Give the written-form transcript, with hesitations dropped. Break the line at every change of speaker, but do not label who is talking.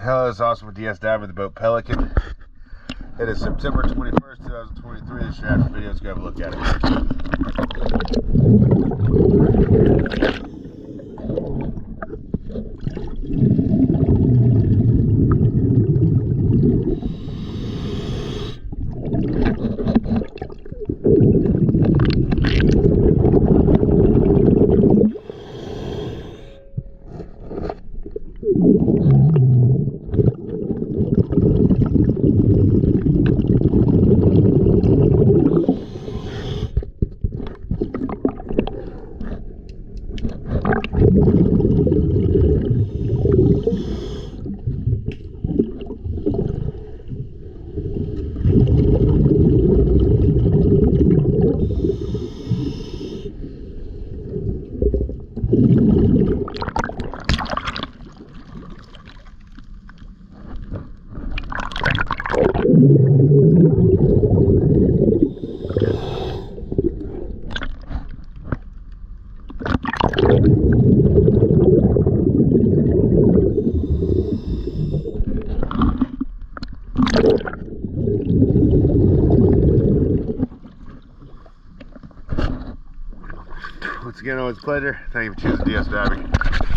Hello, it's awesome with DS Diving the boat Pelican. It is September 21st, 2023. This is your after video. Let's go have a look at it. Once again, always a pleasure. Thank you for choosing DS Diving.